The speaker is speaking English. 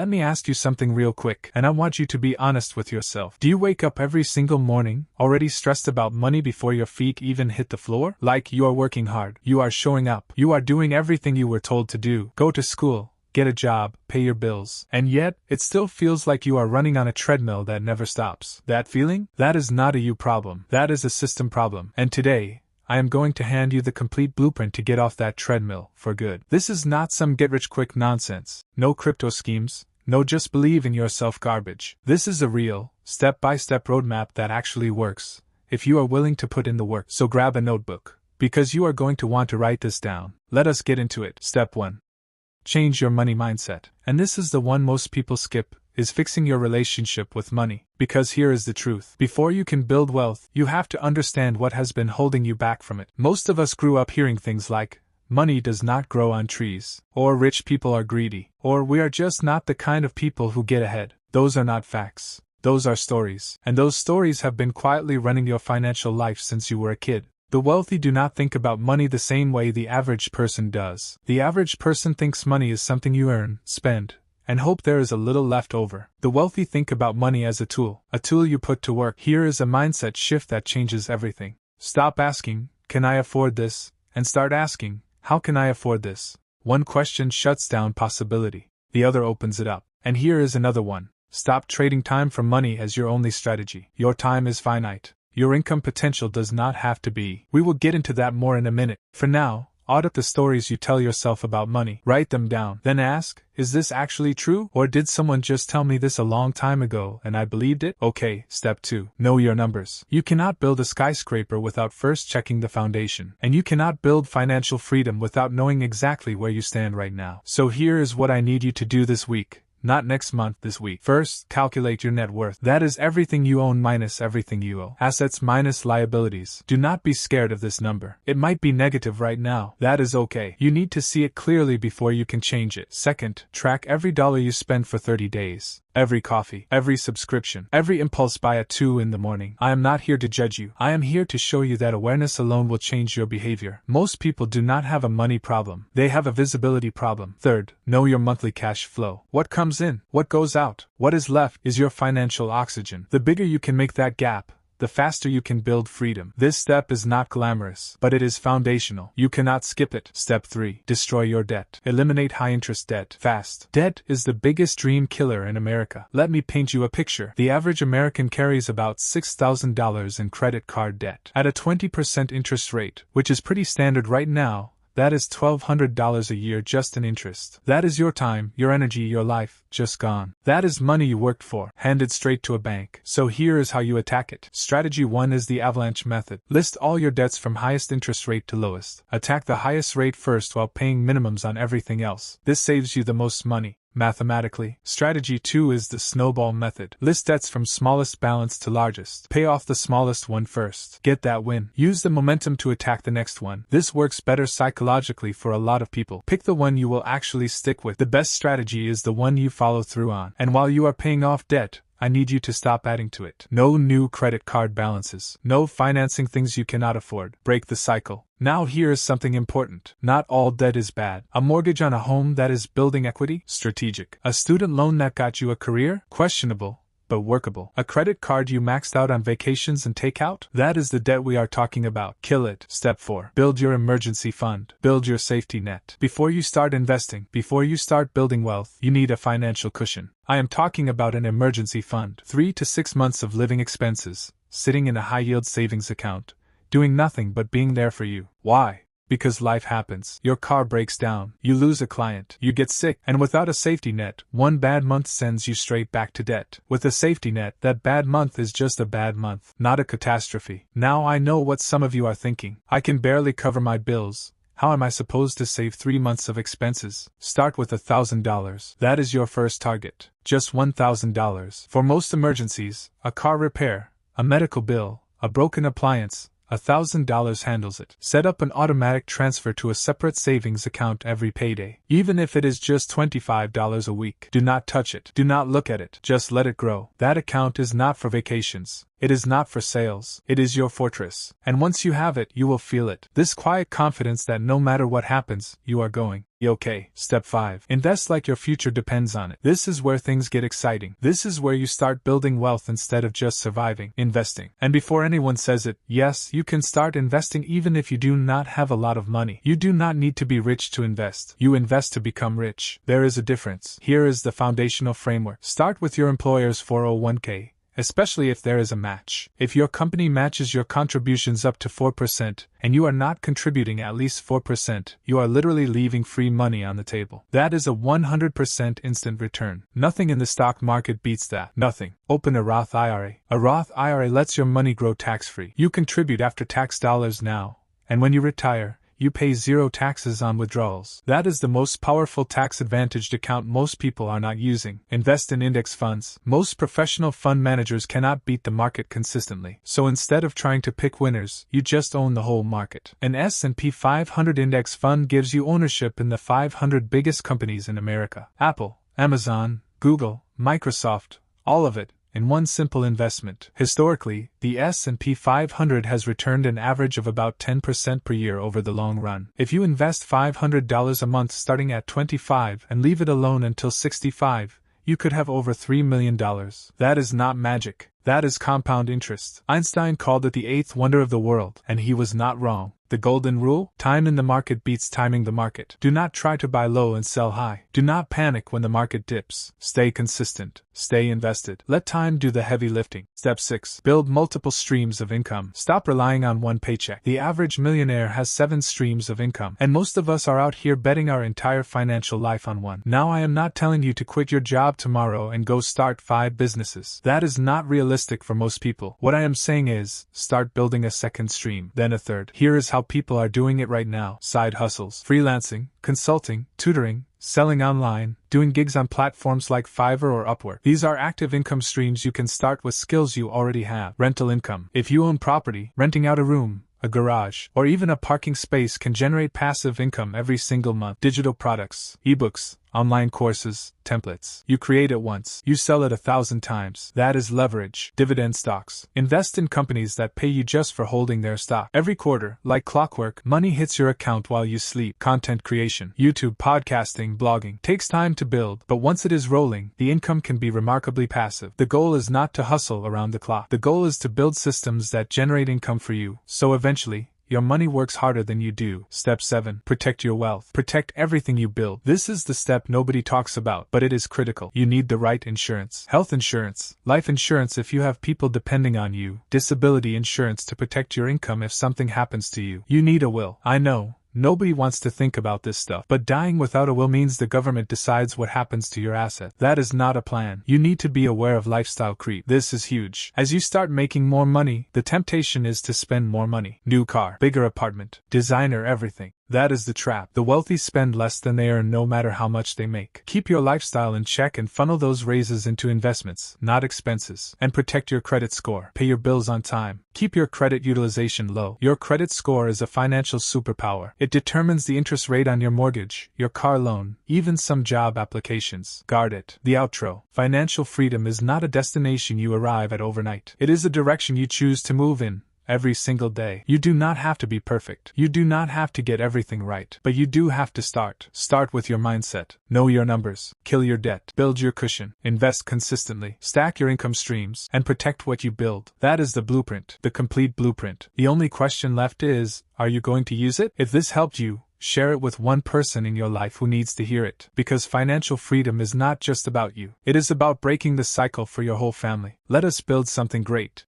Let me ask you something real quick, and I want you to be honest with yourself. Do you wake up every single morning, already stressed about money before your feet even hit the floor? Like you are working hard, you are showing up, you are doing everything you were told to do, go to school, get a job, pay your bills, and yet, it still feels like you are running on a treadmill that never stops. That feeling? That is not a you problem. That is a system problem. And today, I am going to hand you the complete blueprint to get off that treadmill for good. This is not some get-rich-quick nonsense. No crypto schemes. No just believe in yourself garbage. This is a real, step-by-step roadmap that actually works, if you are willing to put in the work. So grab a notebook, because you are going to want to write this down. Let us get into it. Step 1. Change your money mindset. And this is the one most people skip, is fixing your relationship with money. Because here is the truth. Before you can build wealth, you have to understand what has been holding you back from it. Most of us grew up hearing things like, money does not grow on trees, or rich people are greedy, or we are just not the kind of people who get ahead. Those are not facts. Those are stories. And those stories have been quietly running your financial life since you were a kid. The wealthy do not think about money the same way the average person does. The average person thinks money is something you earn, spend, and hope there is a little left over. The wealthy think about money as a tool you put to work. Here is a mindset shift that changes everything. Stop asking, can I afford this? And start asking, how can I afford this? One question shuts down possibility. The other opens it up. And here is another one. Stop trading time for money as your only strategy. Your time is finite. Your income potential does not have to be. We will get into that more in a minute. For now, audit the stories you tell yourself about money. Write them down. Then ask, is this actually true? Or did someone just tell me this a long time ago and I believed it? Okay, step 2. Know your numbers. You cannot build a skyscraper without first checking the foundation. And you cannot build financial freedom without knowing exactly where you stand right now. So here is what I need you to do this week. Not next month, this week. First, calculate your net worth. That is everything you own minus everything you owe. Assets minus liabilities. Do not be scared of this number. It might be negative right now. That is okay. You need to see it clearly before you can change it. Second, track every dollar you spend for 30 days. Every coffee, every subscription, every impulse buy at 2 in the morning. I am not here to judge you. I am here to show you that awareness alone will change your behavior. Most people do not have a money problem. They have a visibility problem. Third, know your monthly cash flow. What comes in? What goes out? What is left is your financial oxygen. The bigger you can make that gap, the faster you can build freedom. This step is not glamorous, but it is foundational. You cannot skip it. Step 3. Destroy your debt. Eliminate high-interest debt. Fast. Debt is the biggest dream killer in America. Let me paint you a picture. The average American carries about $6,000 in credit card debt. At a 20% interest rate, which is pretty standard right now, that is $1,200 a year just in interest. That is your time, your energy, your life, just gone. That is money you worked for, handed straight to a bank. So here is how you attack it. Strategy 1 is the avalanche method. List all your debts from highest interest rate to lowest. Attack the highest rate first while paying minimums on everything else. This saves you the most money. Mathematically. Strategy 2 is the snowball method. List debts from smallest balance to largest. Pay off the smallest one first. Get that win. Use the momentum to attack the next one. This works better psychologically for a lot of people. Pick the one you will actually stick with. The best strategy is the one you follow through on. And while you are paying off debt, I need you to stop adding to it. No new credit card balances. No financing things you cannot afford. Break the cycle. Now here is something important. Not all debt is bad. A mortgage on a home that is building equity? Strategic. A student loan that got you a career? Questionable, but workable. A credit card you maxed out on vacations and takeout? That is the debt we are talking about. Kill it. Step 4. Build your emergency fund. Build your safety net. Before you start investing, before you start building wealth, you need a financial cushion. I am talking about an emergency fund. 3 to 6 months of living expenses, sitting in a high-yield savings account, doing nothing but being there for you. Why? Because life happens. Your car breaks down, you lose a client, you get sick, and without a safety net, one bad month sends you straight back to debt. With a safety net, that bad month is just a bad month, not a catastrophe. Now I know what some of you are thinking. I can barely cover my bills. How am I supposed to save 3 months of expenses? Start with $1,000. That is your first target. Just $1,000. For most emergencies, a car repair, a medical bill, a broken appliance, $1,000 handles it. Set up an automatic transfer to a separate savings account every payday. Even if it is just $25 a week. Do not touch it. Do not look at it. Just let it grow. That account is not for vacations. It is not for sales. It is your fortress. And once you have it, you will feel it. This quiet confidence that no matter what happens, you are going okay. Step 5. Invest like your future depends on it. This is where things get exciting. This is where you start building wealth instead of just surviving. Investing. And before anyone says it, yes, you can start investing even if you do not have a lot of money. You do not need to be rich to invest. You invest to become rich. There is a difference. Here is the foundational framework. Start with your employer's 401k. Especially if there is a match. If your company matches your contributions up to 4%, and you are not contributing at least 4%, you are literally leaving free money on the table. That is a 100% instant return. Nothing in the stock market beats that. Nothing. Open a Roth IRA. A Roth IRA lets your money grow tax-free. You contribute after-tax dollars now, and when you retire, you pay zero taxes on withdrawals. That is the most powerful tax-advantaged account most people are not using. Invest in index funds. Most professional fund managers cannot beat the market consistently. So instead of trying to pick winners, you just own the whole market. An S&P 500 index fund gives you ownership in the 500 biggest companies in America. Apple, Amazon, Google, Microsoft, all of it, in one simple investment. Historically, the S&P 500 has returned an average of about 10% per year over the long run. If you invest $500 a month starting at 25 and leave it alone until 65, you could have over $3 million. That is not magic. That is compound interest. Einstein called it the eighth wonder of the world, and he was not wrong. The golden rule? Time in the market beats timing the market. Do not try to buy low and sell high. Do not panic when the market dips. Stay consistent. Stay invested. Let time do the heavy lifting. Step 6. Build multiple streams of income. Stop relying on one paycheck. The average millionaire has 7 streams of income, and most of us are out here betting our entire financial life on one. Now I am not telling you to quit your job tomorrow and go start 5 businesses. That is not realistic for most people. What I am saying is, start building a second stream, then a third. Here is how people are doing it right now. Side hustles, freelancing, consulting, tutoring, selling online, doing gigs on platforms like Fiverr or Upwork. These are active income streams you can start with skills you already have. Rental income. If you own property, renting out a room, a garage, or even a parking space can generate passive income every single month. Digital products, ebooks, online courses, templates. You create it once, you sell it 1,000 times. That is leverage. Dividend stocks. Invest in companies that pay you just for holding their stock. Every quarter, like clockwork, money hits your account while you sleep. Content creation. YouTube, podcasting, blogging. Takes time to build, but once it is rolling, the income can be remarkably passive. The goal is not to hustle around the clock. The goal is to build systems that generate income for you, so eventually, your money works harder than you do. Step 7. Protect your wealth. Protect everything you build. This is the step nobody talks about, but it is critical. You need the right insurance. Health insurance, life insurance if you have people depending on you, disability insurance to protect your income if something happens to you. You need a will. I know. Nobody wants to think about this stuff, but dying without a will means the government decides what happens to your asset. That is not a plan. You need to be aware of lifestyle creep. This is huge. As you start making more money, the temptation is to spend more money. New car, bigger apartment, designer everything. That is the trap. The wealthy spend less than they earn no matter how much they make. Keep your lifestyle in check and funnel those raises into investments, not expenses. And protect your credit score. Pay your bills on time. Keep your credit utilization low. Your credit score is a financial superpower. It determines the interest rate on your mortgage, your car loan, even some job applications. Guard it. The outro. Financial freedom is not a destination you arrive at overnight. It is a direction you choose to move in. Every single day. You do not have to be perfect. You do not have to get everything right. But you do have to start. Start with your mindset. Know your numbers. Kill your debt. Build your cushion. Invest consistently. Stack your income streams. And protect what you build. That is the blueprint. The complete blueprint. The only question left is, are you going to use it? If this helped you, share it with one person in your life who needs to hear it. Because financial freedom is not just about you. It is about breaking the cycle for your whole family. Let us build something great.